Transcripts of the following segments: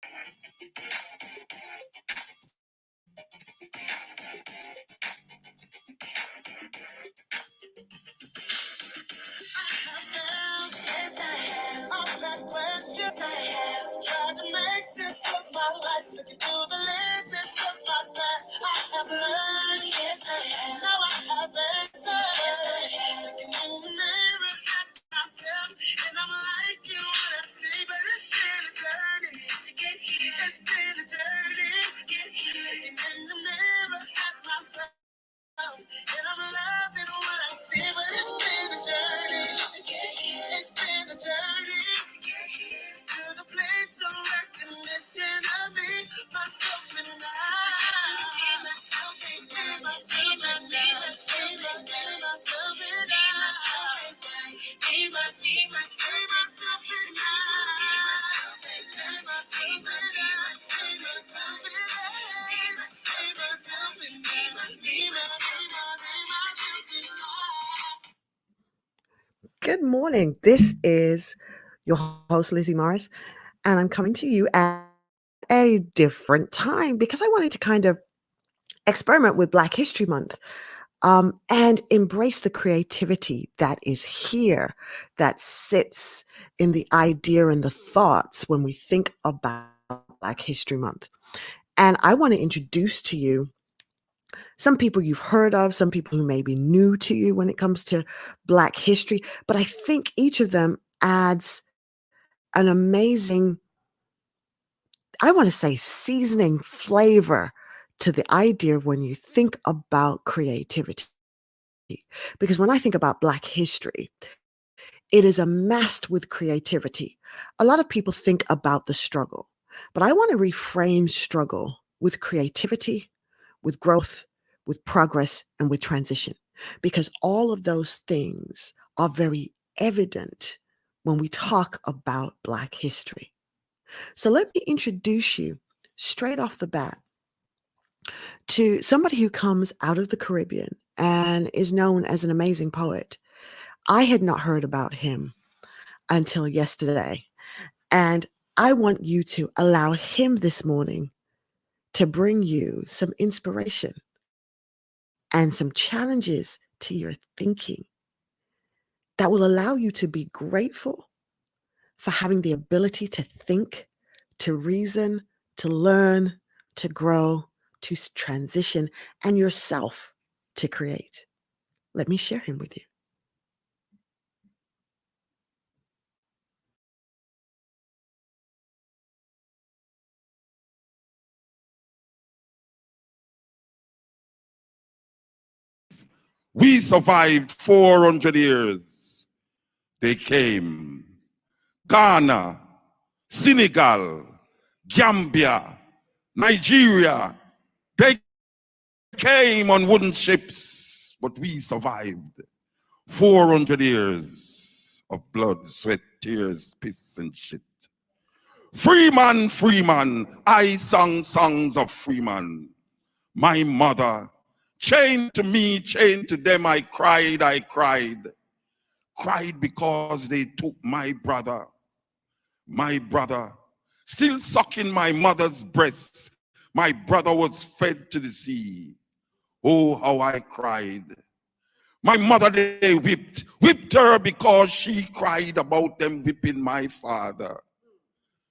Yes, I have. I've got questions. I have tried to make sense of my life, looking through the lenses of my past. I have learned. Yes, I have. Now I have answers. Yes, I have. Looking in the mirror at myself, and I'm liking what I see. But it's been a journey to get here. It's been a journey to get here. Looking in the mirror at myself. And I'm loving what I see, but it's been a journey to get here. It's been a journey to get here. To the place of recognition of me, myself and I. Be myself and I. Be myself and I. Be myself and I. Be myself and I. Be myself and Good morning. This is your host, Lizzie Morris, and I'm coming to you at a different time because I wanted to kind of experiment with Black History Month and embrace the creativity that is here, that sits in the idea and the thoughts when we think about Black History Month. And I want to introduce to you some people you've heard of, some people who may be new to you when it comes to Black history, but I think each of them adds an amazing, I want to say, seasoning flavor to the idea when you think about creativity. Because when I think about Black history, it is amassed with creativity. A lot of people think about the struggle, but I want to reframe struggle with creativity, with growth, with progress, and with transition, because all of those things are very evident when we talk about Black history. So let me introduce you straight off the bat to somebody who comes out of the Caribbean and is known as an amazing poet. I had not heard about him until yesterday, and I want you to allow him this morning to bring you some inspiration and some challenges to your thinking that will allow you to be grateful for having the ability to think, to reason, to learn, to grow, to transition, and yourself to create. Let me share him with you. We survived 400 years. They came. Ghana, Senegal, Gambia, Nigeria. They came on wooden ships, but we survived 400 years of blood, sweat, tears, piss, and shit. Freeman, Freeman, I sang songs of Freeman. My mother, chained to me, chained to them, I cried, cried because they took my brother, still sucking my mother's breast. My brother was fed to the sea. Oh, how I cried. My mother, they whipped her because she cried about them whipping my father.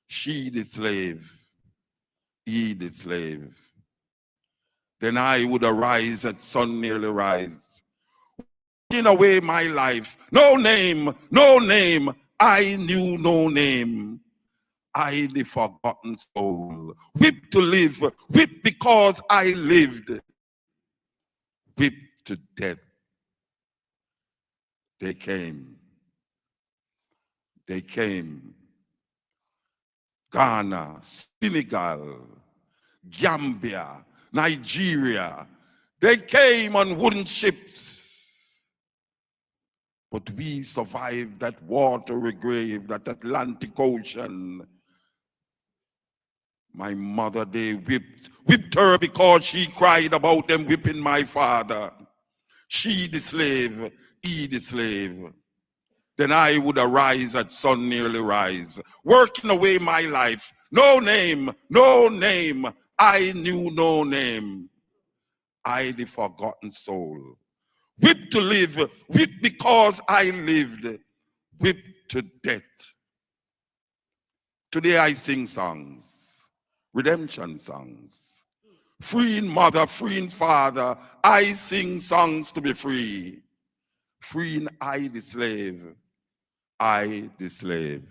She the slave, he the slave. Then I would arise at sun nearly rise, taking away my life. No name, I knew no name. I the forgotten soul, whipped to live, whipped because I lived, whipped to death. They came. Ghana, Senegal, Gambia, Nigeria. They came on wooden ships. But we survived that watery grave, that Atlantic Ocean. My mother, they whipped her because she cried about them whipping my father. She the slave, he the slave. then I would arise at sun nearly rise, working away my life. No name, no name, I knew no name. I, the forgotten soul, whipped to live, whipped because I lived, whipped to death. Today I sing songs, redemption songs. Freeing mother, freeing father, I sing songs to be free. Freeing I the slave, I the slave.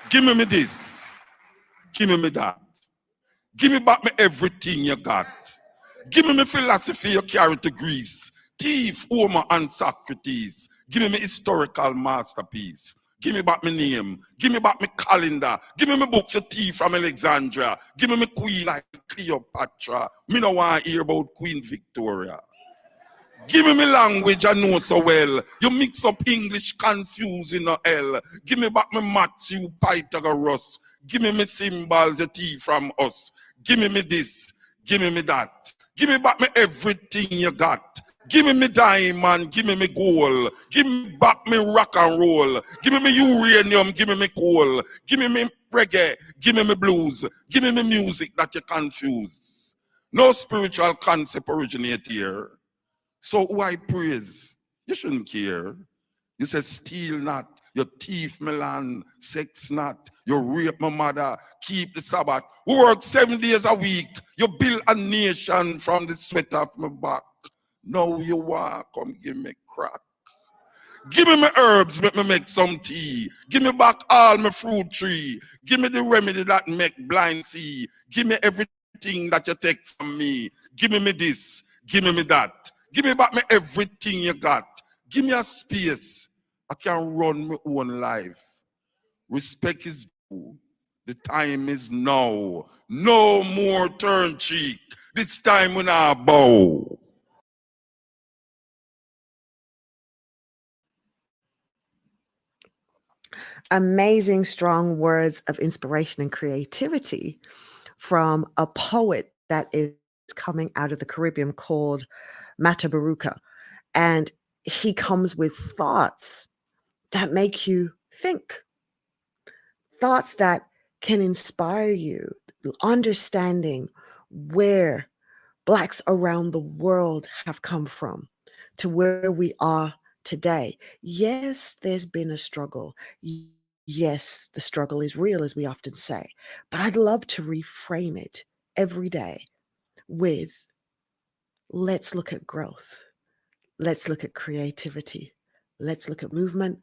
Give me this, give me that. Give me back me everything you got. Give me philosophy you carry to Greece. Thief, Homer, and Socrates. Give me historical masterpiece. Give me back my name. Give me back my calendar. Give me my books of tea from Alexandria. Give me my queen like Cleopatra. Me no want to hear about Queen Victoria. Give me my language I know so well. You mix up English confusing no hell. Give me back my maths, you Pythagoras. Give me my symbols, you tea from us. Give me this. Give me that. Give me back me everything you got. Give me diamond, give me gold. Give me back me rock and roll. Give me uranium, give me coal. Give me reggae, give me blues. Give me music that you confuse. No spiritual concept originate here. So who I praise? You shouldn't care. You said steal not, you thief my land, sex not, you rape my mother, keep the Sabbath. We work 7 days a week. You build a nation from the sweat of my back. Now you want come give me crack. Give me my herbs, make me make some tea. Give me back all my fruit tree. Give me the remedy that make blind see. Give me everything that you take from me. Give me this, give me that. Give me back me everything you got. Give me a space. I can run my own life. Respect is due. The time is now. No more turn cheek. This time when I bow. Amazing, strong words of inspiration and creativity from a poet that is coming out of the Caribbean called Matabaruka. And he comes with thoughts that make you think, thoughts that can inspire you, understanding where Blacks around the world have come from to where we are today. Yes, there's been a struggle. Yes, the struggle is real, as we often say, but I'd love to reframe it every day with let's look at growth. Let's look at creativity. Let's look at movement.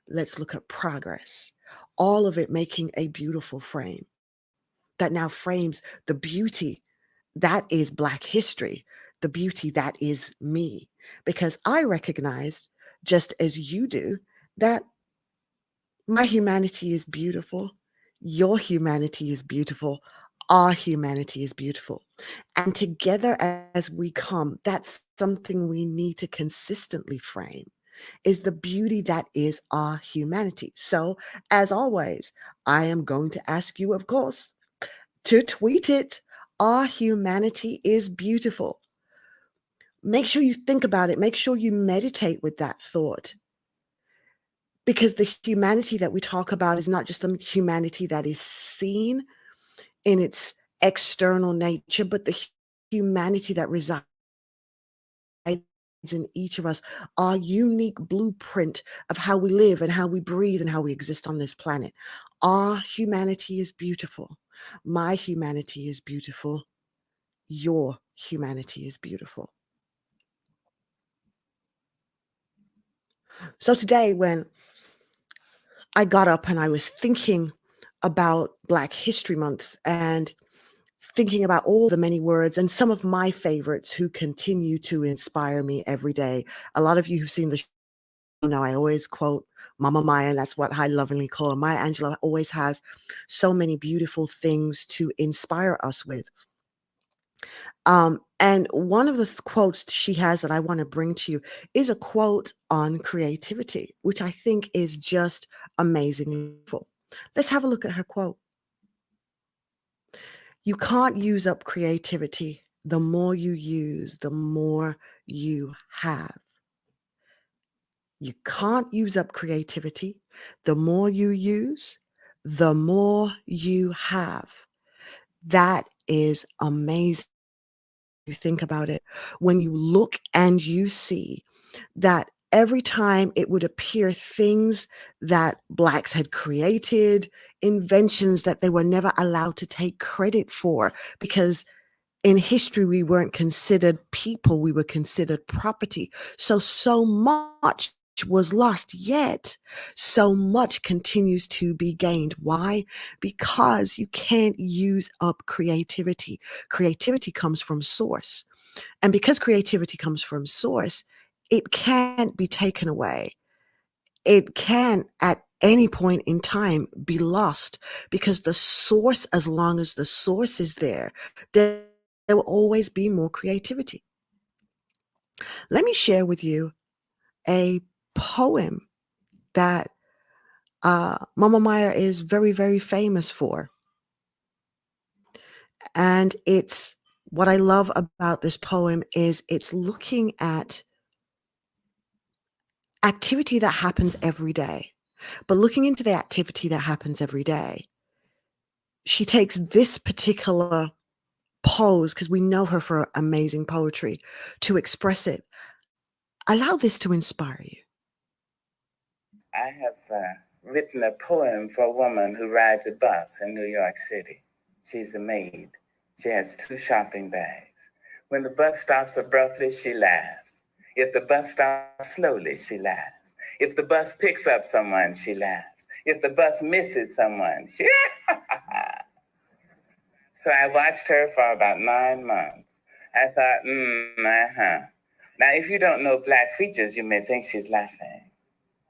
Let's look at progress. All of it making a beautiful frame that now frames the beauty that is Black history, the beauty that is me. Because I recognized, just as you do, that my humanity is beautiful, your humanity is beautiful, our humanity is beautiful. And together as we come, that's something we need to consistently frame is the beauty that is our humanity. So, as always, I am going to ask you, of course, to tweet it. Our humanity is beautiful. Make sure you think about it. Make sure you meditate with that thought. Because the humanity that we talk about is not just the humanity that is seen in its external nature, but the humanity that resides in each of us, our unique blueprint of how we live and how we breathe and how we exist on this planet. Our humanity is beautiful. My humanity is beautiful. Your humanity is beautiful. So today, when I got up and I was thinking about Black History Month and thinking about all the many words and some of my favorites who continue to inspire me every day. A lot of you who've seen the show know I always quote Mama Maya, and that's what I lovingly call her. Maya Angelou always has so many beautiful things to inspire us with. And one of the quotes she has that I want to bring to you is a quote on creativity, which I think is just amazingly beautiful. Let's have a look at her quote. You can't use up creativity the more you use, the more you have. You can't use up creativity. The more you use, the more you have. That is amazing when you think about it. When you look and you see that every time it would appear things that Blacks had created, inventions that they were never allowed to take credit for, because in history we weren't considered people, we were considered property. So much was lost, yet so much continues to be gained. Why? Because you can't use up creativity. Creativity comes from source, and because creativity comes from source, it can't be taken away. It can at any point in time be lost, because the source, as long as the source is there will always be more creativity. Let me share with you a poem that Mama Meyer is very, very famous for. And it's what I love about this poem is it's looking at activity that happens every day. But looking into the activity that happens every day, she takes this particular pose, because we know her for amazing poetry, to express it. Allow this to inspire you. I have written a poem for a woman who rides a bus in New York City. She's a maid. She has 2 shopping bags. When the bus stops abruptly, she laughs. If the bus stops slowly, she laughs. If the bus picks up someone, she laughs. If the bus misses someone, she... So I watched her for about 9 months. I thought, Now, if you don't know Black features, you may think she's laughing.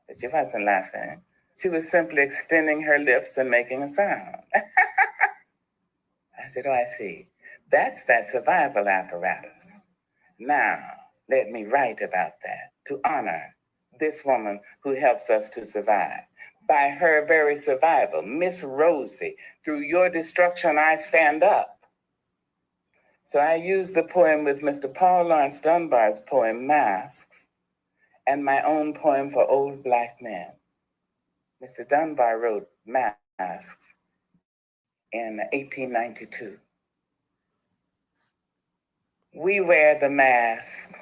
But she wasn't laughing. She was simply extending her lips and making a sound. I said, oh, I see. That's that survival apparatus. Now, let me write about that to honor this woman who helps us to survive. By her very survival, Miss Rosie, through your destruction, I stand up. So I used the poem with Mr. Paul Laurence Dunbar's poem, Masks, and my own poem for old Black men. Mr. Dunbar wrote Masks in 1892. We wear the mask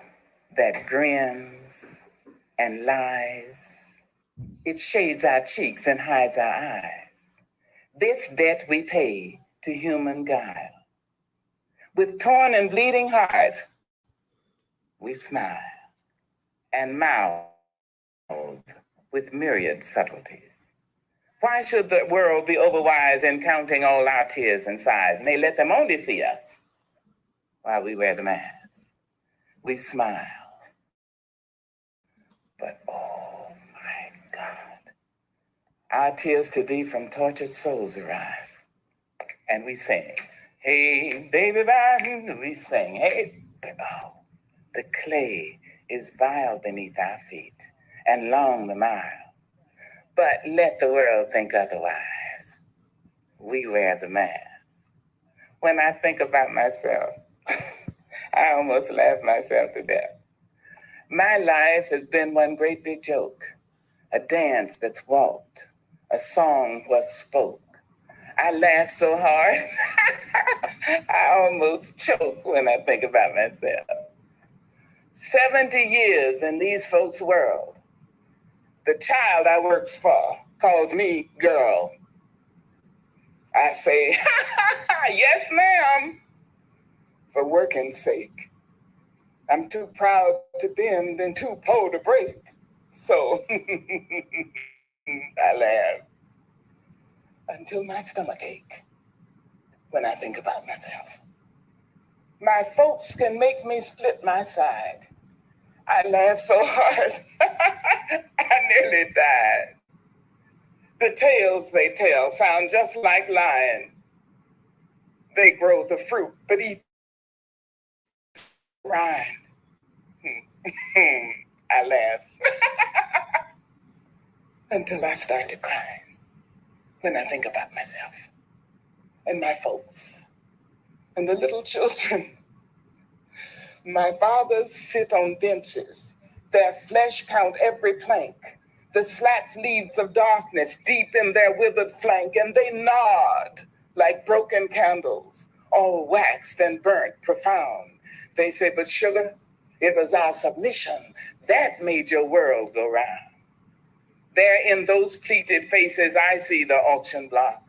that grins and lies. It shades our cheeks and hides our eyes. This debt we pay to human guile. With torn and bleeding hearts, we smile and mouth with myriad subtleties. Why should the world be overwise in counting all our tears and sighs? Nay, let them only see us while we wear the mask. We smile, but oh my God, our tears to thee from tortured souls arise. And we sing, hey, baby, we sing, hey, but oh, the clay is vile beneath our feet and long the mile. But let the world think otherwise. We wear the mask. When I think about myself, I almost laugh myself to death. My life has been one great big joke, a dance that's walked, a song was spoke. I laugh so hard, I almost choke when I think about myself. 70 years in these folks' world. The child I works for calls me girl. I say, yes, ma'am, for working's sake. I'm too proud to bend and too poor to break. So I laugh until my stomach ache when I think about myself. My folks can make me split my side. I laugh so hard, I nearly died. The tales they tell sound just like lying. They grow the fruit, but eat rind. I laugh until I start to cry when I think about myself and my folks and the little children My fathers sit on benches, their flesh count every plank. The slats leaves of darkness deep in their withered flank, and they nod like broken candles, all waxed and burnt profound. They say, but sugar, it was our submission that made your world go round. There in those pleated faces, I see the auction block,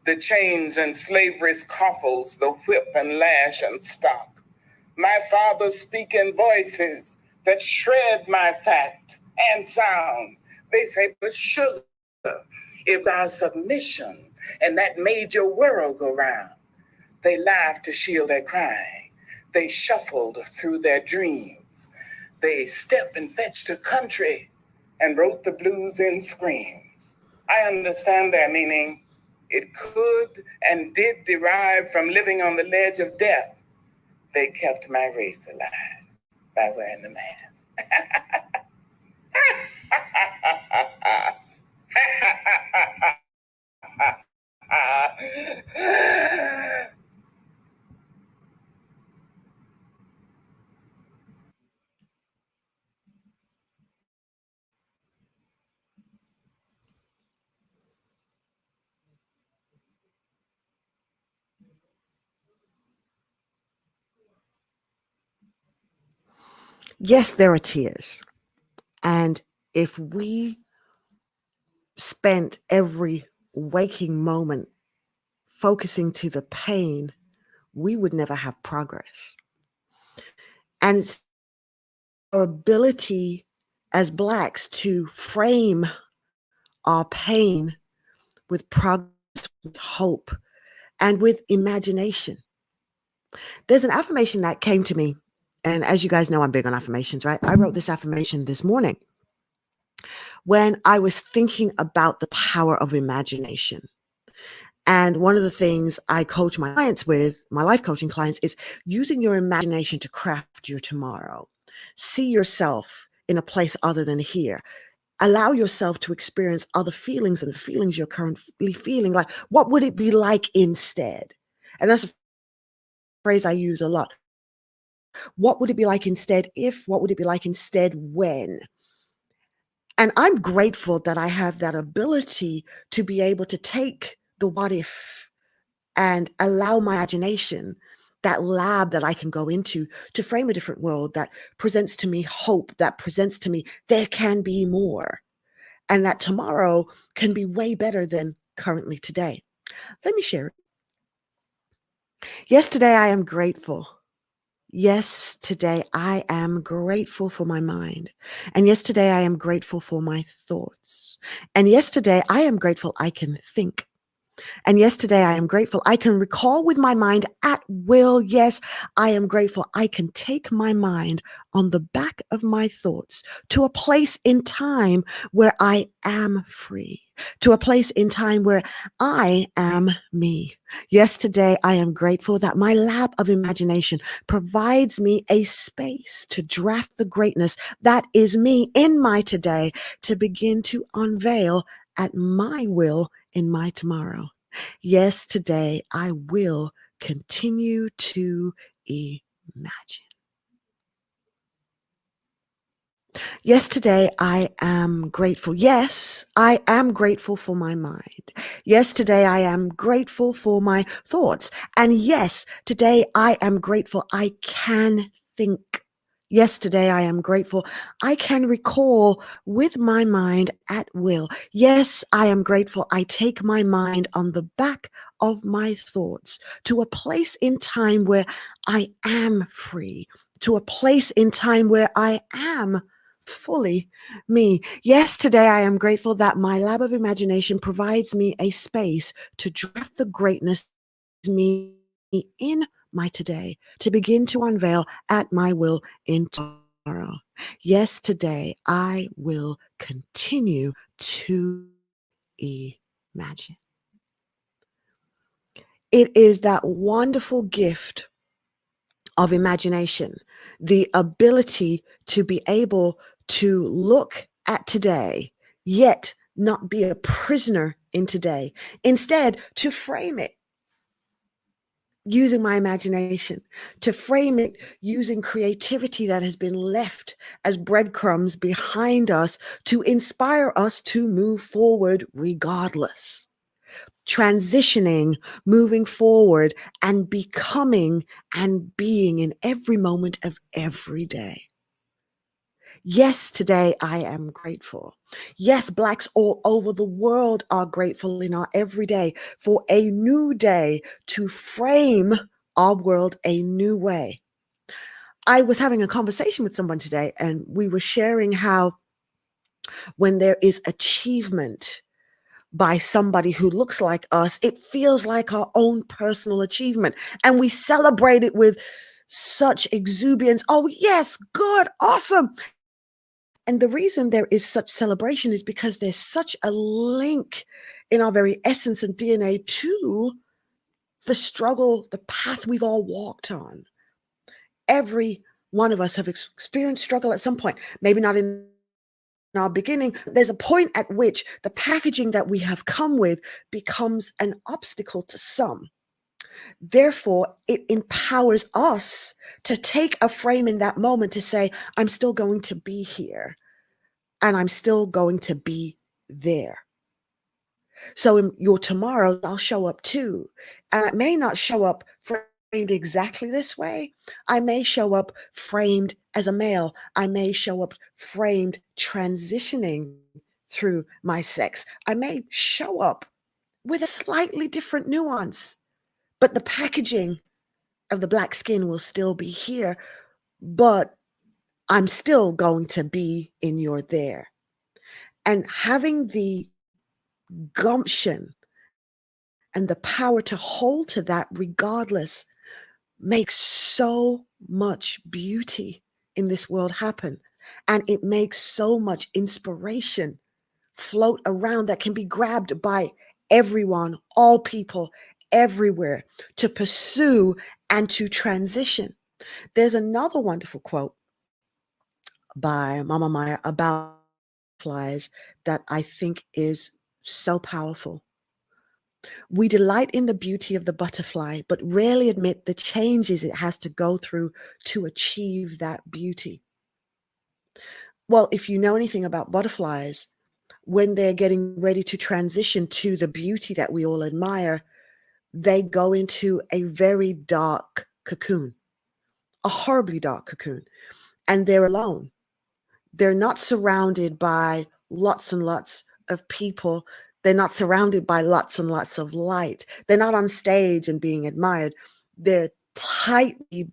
the chains and slavery's coffles, the whip and lash and stock. My father speaking voices that shred my fact and sound. They say, but sugar, if our submission and that made your world go round. They laughed to shield their crying. They shuffled through their dreams. They stepped and fetched a country and wrote the blues in screams. I understand their meaning. It could and did derive from living on the ledge of death. They kept my race alive by wearing the mask. Yes, there are tears. And if we spent every waking moment focusing to the pain, we would never have progress. And it's our ability as Blacks to frame our pain with progress, with hope, and with imagination. There's an affirmation that came to me. And as you guys know, I'm big on affirmations, right? I wrote this affirmation this morning when I was thinking about the power of imagination. And one of the things I coach my clients with, my life coaching clients, is using your imagination to craft your tomorrow. See yourself in a place other than here. Allow yourself to experience other feelings than the feelings you're currently feeling. Like, what would it be like instead? And that's a phrase I use a lot. What would it be like instead if? What would it be like instead when? And I'm grateful that I have that ability to be able to take the what if and allow my imagination, that lab that I can go into to frame a different world that presents to me hope, that presents to me there can be more, and that tomorrow can be way better than currently today. Let me share it. Yesterday, I am grateful. Yes, today I am grateful for my mind. And yesterday I am grateful for my thoughts. And yesterday I am grateful I can think. And yesterday, I am grateful I can recall with my mind at will. Yes, I am grateful I can take my mind on the back of my thoughts to a place in time where I am free, to a place in time where I am me. Yesterday, I am grateful that my lab of imagination provides me a space to draft the greatness that is me in my today to begin to unveil at my will in my tomorrow. Yes, today I will continue to imagine. Yesterday, I am grateful. Yes, I am grateful for my mind. Yesterday, I am grateful for my thoughts. And yes, today, I am grateful I can think. Yesterday, I am grateful I can recall with my mind at will. Yes, I am grateful I take my mind on the back of my thoughts to a place in time where I am free, to a place in time where I am fully me. Yes, today I am grateful that my lab of imagination provides me a space to draft the greatness me in my today, to begin to unveil at my will in tomorrow. Yes, today I will continue to imagine. It is that wonderful gift of imagination, the ability to be able to look at today, yet not be a prisoner in today. Instead, to frame it, using my imagination, to frame it using creativity that has been left as breadcrumbs behind us to inspire us to move forward regardless. Transitioning, moving forward, and becoming and being in every moment of every day. Yes, today I am grateful. Yes, Blacks all over the world are grateful in our everyday for a new day to frame our world a new way. I was having a conversation with someone today, and we were sharing how when there is achievement by somebody who looks like us, it feels like our own personal achievement. And we celebrate it with such exuberance. Oh, yes, good, awesome. And the reason there is such celebration is because there's such a link in our very essence and DNA to the struggle, the path we've all walked on. Every one of us have experienced struggle at some point, maybe not in our beginning. There's a point at which the packaging that we have come with becomes an obstacle to some. Therefore, it empowers us to take a frame in that moment to say, I'm still going to be here. And I'm still going to be there. So in your tomorrow, I'll show up too. And I may not show up framed exactly this way. I may show up framed as a male. I may show up framed transitioning through my sex. I may show up with a slightly different nuance, but the packaging of the Black skin will still be here, but I'm still going to be in your there. And having the gumption and the power to hold to that regardless makes so much beauty in this world happen. And it makes so much inspiration float around that can be grabbed by everyone, all people, everywhere to pursue and to transition. There's another wonderful quote by Mama Maya about flies that I think is so powerful. We delight in the beauty of the butterfly, but rarely admit the changes it has to go through to achieve that beauty. Well, if you know anything about butterflies, when they're getting ready to transition to the beauty that we all admire, they go into a very dark cocoon, a horribly dark cocoon, and they're alone. They're not surrounded by lots and lots of people. They're not surrounded by lots and lots of light. They're not on stage and being admired. They're tightly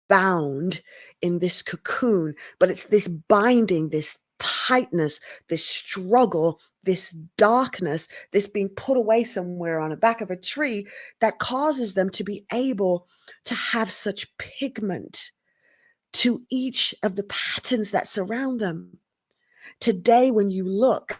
bound in this cocoon, but it's this binding, this tightness, this struggle, this darkness, this being put away somewhere on the back of a tree that causes them to be able to have such pigment to each of the patterns that surround them. Today, when you look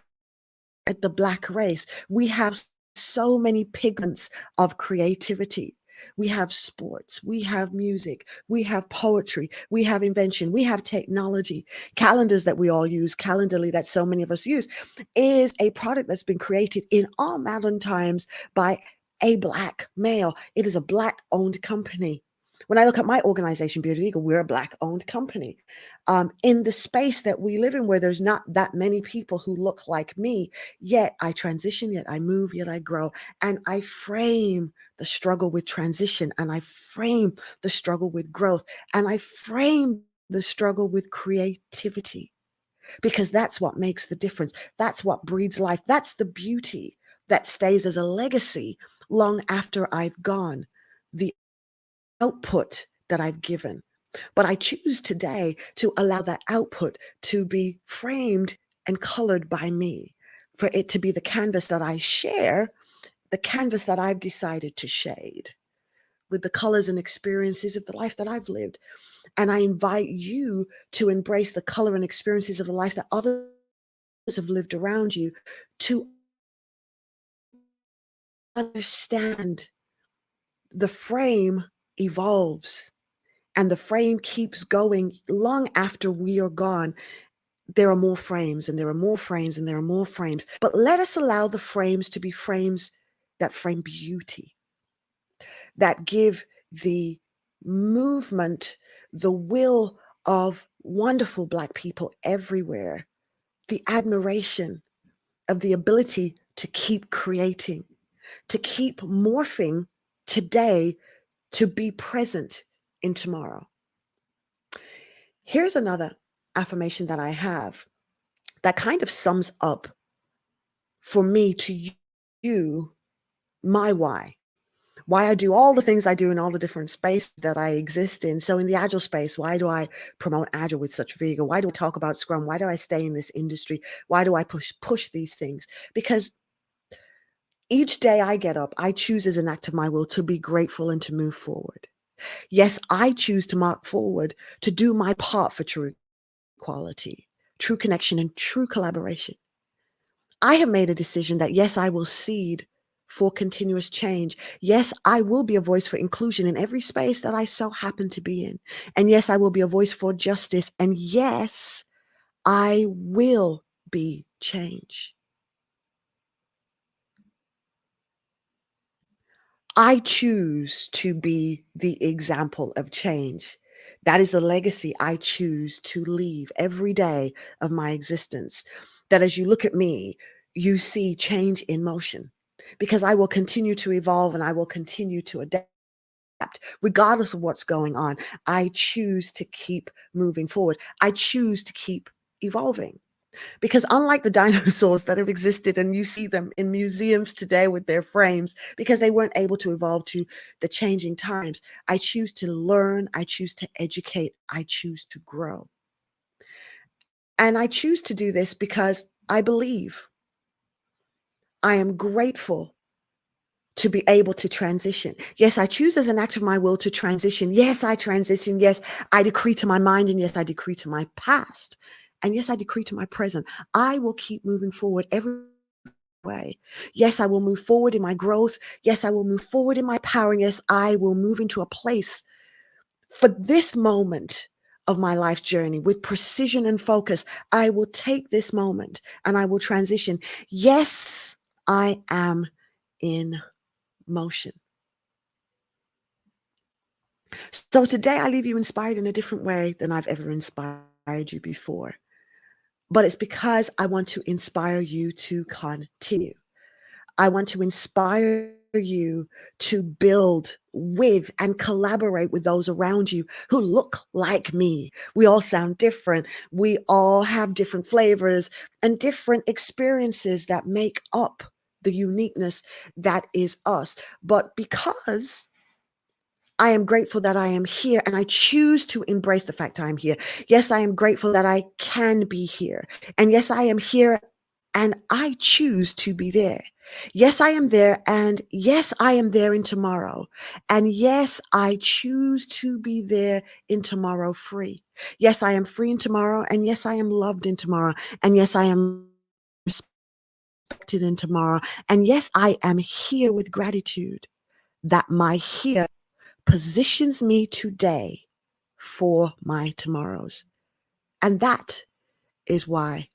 at the Black race, we have so many pigments of creativity. We have sports, we have music, we have poetry, we have invention, we have technology. Calendars that we all use, Calendarly that so many of us use, is a product that's been created in our modern times by a Black male. It is a Black owned company. When I look at my organization, Bearded Eagle, we're a Black owned company. In the space that we live in, where there's not that many people who look like me, yet I transition, yet I move, yet I grow. And I frame the struggle with transition, and I frame the struggle with growth, and I frame the struggle with creativity, because that's what makes the difference. That's what breeds life. That's the beauty that stays as a legacy long after I've gone. The output that I've given. But I choose today to allow that output to be framed and colored by me, for it to be the canvas that I share, the canvas that I've decided to shade with the colors and experiences of the life that I've lived. And I invite you to embrace the color and experiences of the life that others have lived around you, to understand the frame evolves. And the frame keeps going long after we are gone. There are more frames, and there are more frames, and there are more frames. But let us allow the frames to be frames that frame beauty. that give the movement, the will of wonderful Black people everywhere, the admiration of the ability to keep creating, to keep morphing today, to be present in tomorrow. Here's another affirmation that I have that kind of sums up for me to you my why I do all the things I do in all the different spaces that I exist in. So in the Agile space, why do I promote Agile with such vigor? Why do I talk about Scrum? Why do I stay in this industry? Why do I push these things? Because each day I get up, I choose as an act of my will to be grateful and to move forward. Yes, I choose to mark forward, to do my part for true equality, true connection, and true collaboration. I have made a decision that yes, I will seed for continuous change. Yes, I will be a voice for inclusion in every space that I so happen to be in. And yes, I will be a voice for justice. And yes, I will be change. I choose to be the example of change. That is the legacy I choose to leave every day of my existence. That as you look at me, you see change in motion because I will continue to evolve and I will continue to adapt. Regardless of what's going on, I choose to keep moving forward. I choose to keep evolving. Because unlike the dinosaurs that have existed and you see them in museums today with their frames, because they weren't able to evolve to the changing times, I choose to learn, I choose to educate, I choose to grow. And I choose to do this because I believe, I am grateful to be able to transition. Yes, I choose as an act of my will to transition. Yes, I transition. Yes, I decree to my mind. And yes, I decree to my past. And yes, I decree to my present. I will keep moving forward every way. Yes, I will move forward in my growth. Yes, I will move forward in my power. And yes, I will move into a place for this moment of my life journey with precision and focus. I will take this moment and I will transition. Yes, I am in motion. So today I leave you inspired in a different way than I've ever inspired you before. But it's because I want to inspire you to continue. I want to inspire you to build with and collaborate with those around you who look like me. We all sound different. We all have different flavors and different experiences that make up the uniqueness that is us. But because I am grateful that I am here and I choose to embrace the fact I am here. Yes, I am grateful that I can be here. And yes, I am here and I choose to be there. Yes, I am there. And yes, I am there in tomorrow. And yes, I choose to be there in tomorrow free. Yes, I am free in tomorrow. And yes, I am loved in tomorrow. And yes, I am respected in tomorrow. And yes, I am here with gratitude that my here positions me today for my tomorrows. And that is why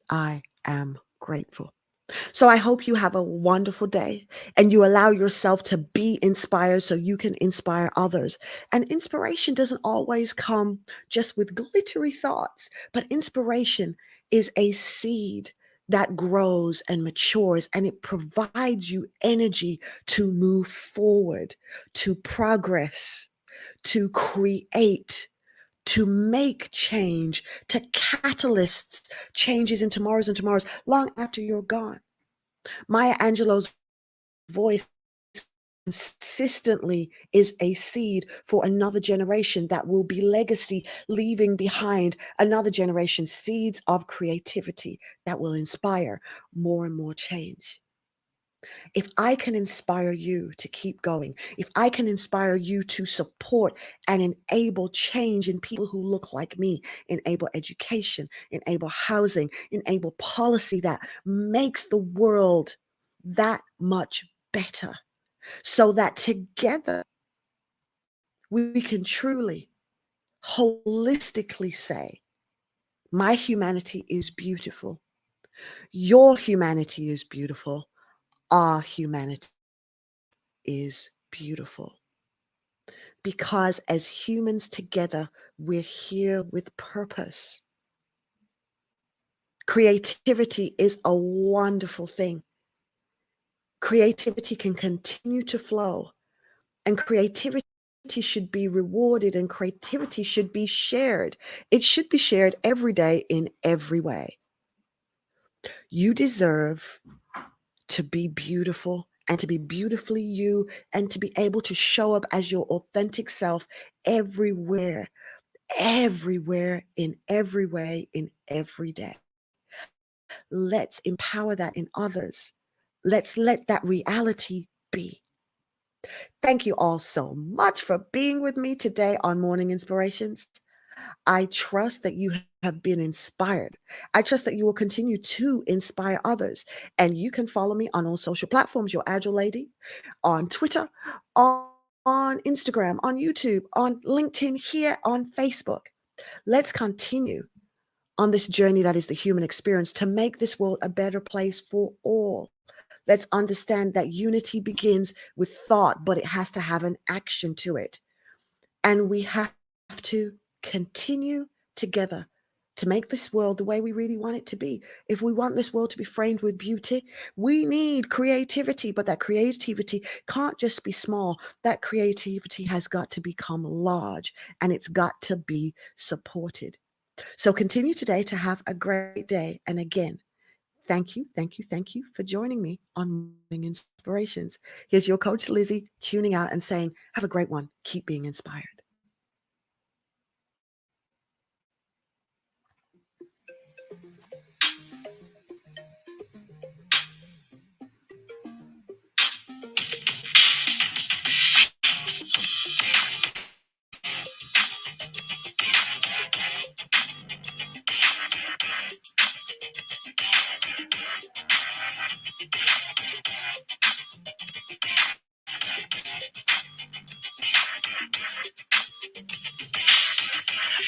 I am grateful. So I hope you have a wonderful day and you allow yourself to be inspired so you can inspire others. And inspiration doesn't always come just with glittery thoughts, but inspiration is a seed that grows and matures and it provides you energy to move forward, to progress, to create, to make change, to catalyst changes in tomorrows and tomorrows long after you're gone. Maya Angelou's voice consistently is a seed for another generation that will be legacy, leaving behind another generation, seeds of creativity that will inspire more and more change. If I can inspire you to keep going, if I can inspire you to support and enable change in people who look like me, enable education, enable housing, enable policy that makes the world that much better, so that together we can truly, holistically say, my humanity is beautiful, your humanity is beautiful, our humanity is beautiful. Because as humans together, we're here with purpose. Creativity is a wonderful thing. Creativity can continue to flow, and creativity should be rewarded, and creativity should be shared. It should be shared every day in every way. You deserve to be beautiful and to be beautifully you and to be able to show up as your authentic self everywhere, everywhere, in every way, in every day. Let's empower that in others. Let's let that reality be. Thank you all so much for being with me today on Morning Inspirations. I trust that you have been inspired. I trust that you will continue to inspire others. And you can follow me on all social platforms, Your Agile Lady, on Twitter, on Instagram, on YouTube, on LinkedIn, here on Facebook. Let's continue on this journey that is the human experience to make this world a better place for all. Let's understand that unity begins with thought, but it has to have an action to it. And we have to continue together to make this world the way we really want it to be. If we want this world to be framed with beauty, we need creativity, but that creativity can't just be small. That creativity has got to become large and it's got to be supported. So continue today to have a great day. And again, thank you, thank you, thank you for joining me on Morning Inspirations. Here's your coach, Lizzie, tuning out and saying, have a great one. Keep being inspired.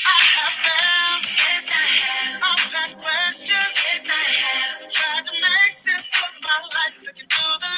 I have failed. Yes, I have. I've had questions. Yes, I have. Tried to make sense of my life, looking through the